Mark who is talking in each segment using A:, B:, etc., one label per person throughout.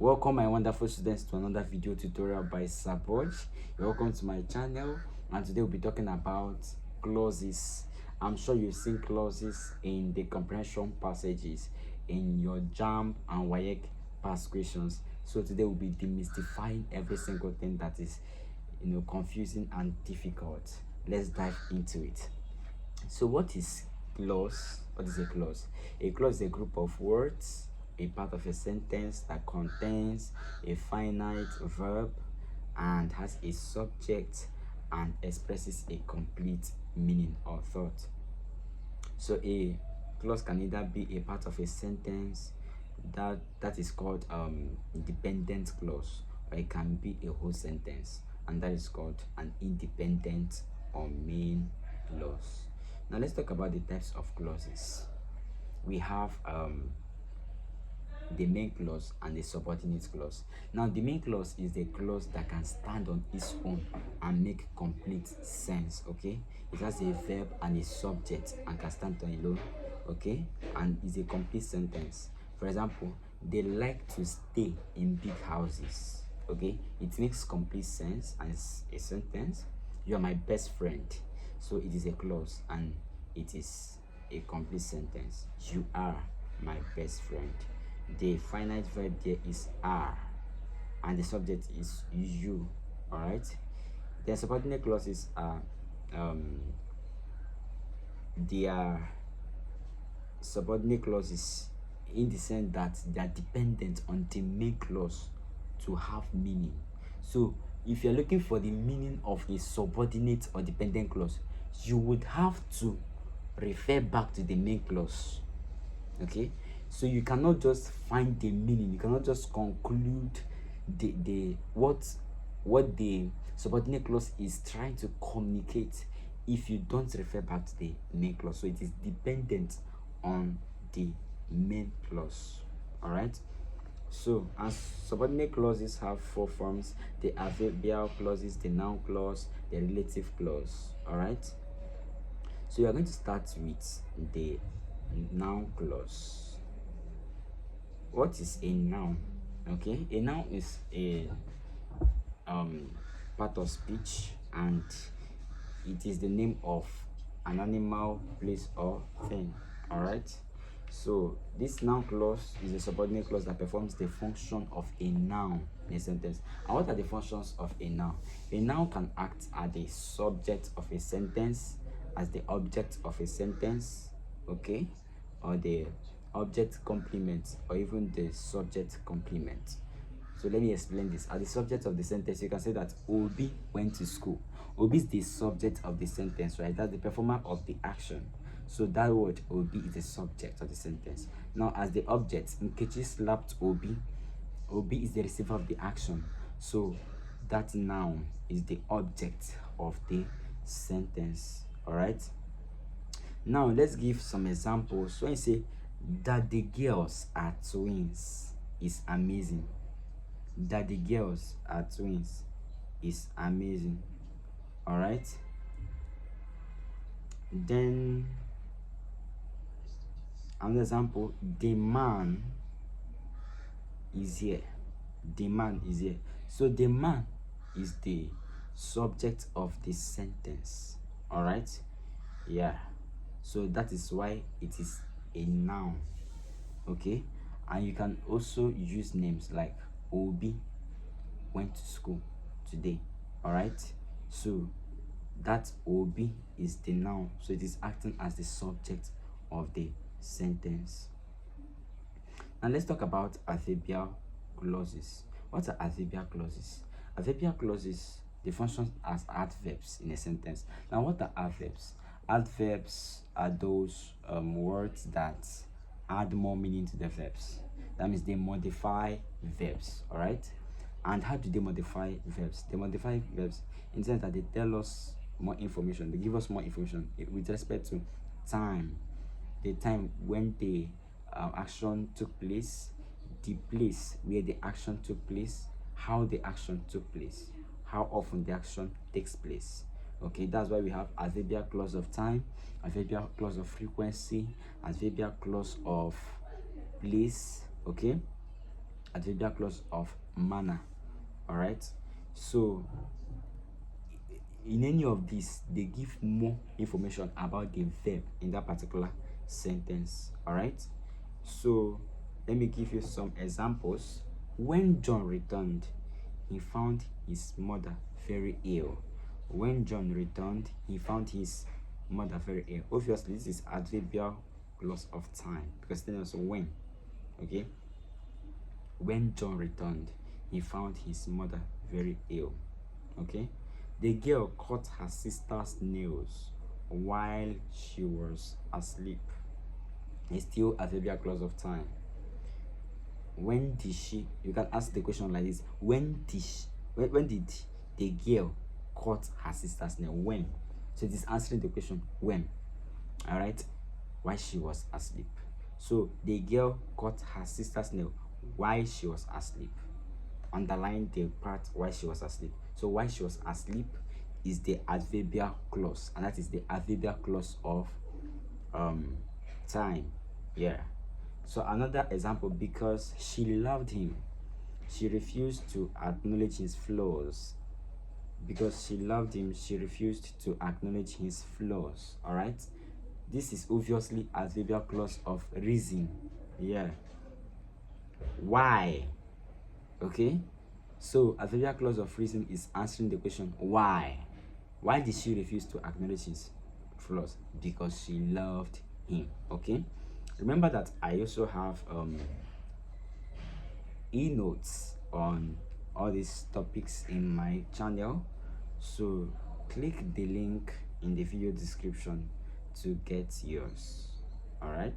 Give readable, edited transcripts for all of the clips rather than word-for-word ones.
A: Welcome my wonderful students to another video tutorial by SIR BOJ. Welcome to my channel, and today we'll be talking about clauses. I'm sure you've seen clauses in the comprehension passages in your JAMB and WAEC past questions. So today we'll be demystifying every single thing that is confusing and difficult. Let's dive into it. So what is clause? What is a clause? A clause is a group of words, a part of a sentence that contains a finite verb and has a subject and expresses a complete meaning or thought. So a clause can either be a part of a sentence that is called dependent clause, or it can be a whole sentence, and that is called an independent or main clause. Now let's talk about the types of clauses. We have the main clause and the subordinate clause. Now the main clause is the clause that can stand on its own and make complete sense. Okay, it has a verb and a subject and can stand on its own. Okay, and is a complete sentence. For example, they like to stay in big houses. Okay, it makes complete sense as a sentence. You are my best friend, so it is a clause and it is a complete sentence. You are my best friend. The finite verb there is are, and the subject is you. All right. The subordinate clauses are they are subordinate clauses in the sense that they are dependent on the main clause to have meaning. So if you're looking for the meaning of a subordinate or dependent clause, you would have to refer back to the main clause. Okay, so you cannot just find the meaning, you cannot just conclude what the subordinate clause is trying to communicate if you don't refer back to the main clause. So it is dependent on the main clause. All right, so as subordinate clauses have four forms: the adverbial clauses, the noun clause, the relative clause. All right, so you are going to start with the noun clause. What is a noun? Okay, a noun is a part of speech, and it is the name of an animal, place, or thing. All right, so this noun clause is a subordinate clause that performs the function of a noun in a sentence. And what are the functions of a noun? A noun can act as the subject of a sentence, as the object of a sentence, okay, or the object complement, or even the subject complement. So let me explain this. As the subject of the sentence, you can say that Obi went to school. Obi is the subject of the sentence, right? That's the performer of the action. So that word Obi is the subject of the sentence. Now as the object, Nkechi slapped Obi. Obi is the receiver of the action. So that noun is the object of the sentence. All right, now let's give some examples. So when you say that the girls are twins is amazing. That the girls are twins is amazing. All right, then another example: the man is here. The man is here. So the man is the subject of the sentence. All right, yeah, so that is why it is a noun. Okay, and you can also use names like Obi went to school today. All right, so that Obi is the noun, so it is acting as the subject of the sentence. Now let's talk about adverbial clauses. What are adverbial clauses? Adverbial clauses, they function as adverbs in a sentence. Now what are adverbs? Adverbs are those words that add more meaning to the verbs. That means they modify verbs. All right, and how do they modify verbs? They modify verbs in the sense that they tell us more information, they give us more information with respect to time, the time when the action took place, the place where the action took place, how the action took place, how often the action takes place. Okay, that's why we have adverbial clause of time, adverbial clause of frequency, adverbial clause of place. Okay, adverbial clause of manner. All right, so in any of these, they give more information about the verb in that particular sentence. All right, so let me give you some examples. When John returned, he found his mother very ill. When John returned, he found his mother very ill. Obviously, this is adverbial clause of time because then also when. Okay, when John returned, he found his mother very ill. Okay, the girl cut her sister's nails while she was asleep. It's still adverbial clause of time. When did she? You can ask the question like this: when did the girl cut her sister's nail? When? So it is answering the question when. All right, while she was asleep. So the girl cut her sister's nail while she was asleep. Underline the part while she was asleep. So while she was asleep is the adverbial clause, and that is the adverbial clause of time. Yeah. So another example: because she loved him, she refused to acknowledge his flaws. Because she loved him, she refused to acknowledge his flaws. All right, this is obviously adverbial clause of reason. Yeah. Why? Okay, so adverbial clause of reason is answering the question why. Why did she refuse to acknowledge his flaws? Because she loved him. Okay, remember that I also have e-notes on all these topics in my channel, so click the link in the video description to get yours. All right,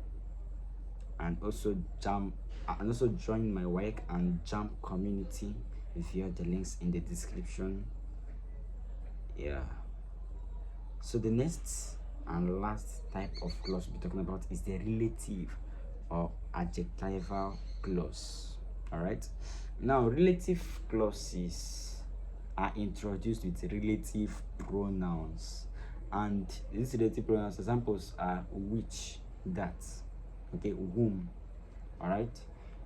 A: and also join my WAEC and JAMB community via the links in the description. Yeah, so the next and last type of clause we're talking about is the relative or adjectival clause. All right, now relative clauses are introduced with relative pronouns, and these relative pronouns examples are which, that, okay, whom. All right,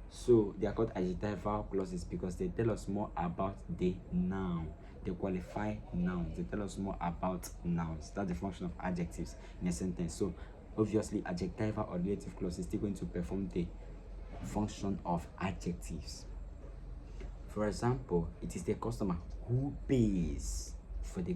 A: so they are called adjectival clauses because they tell us more about the noun. They qualify nouns. They tell us more about nouns. That's the function of adjectives in a sentence. So obviously adjectival or relative clause is still going to perform the function of adjectives. For example, it is the customer who pays for the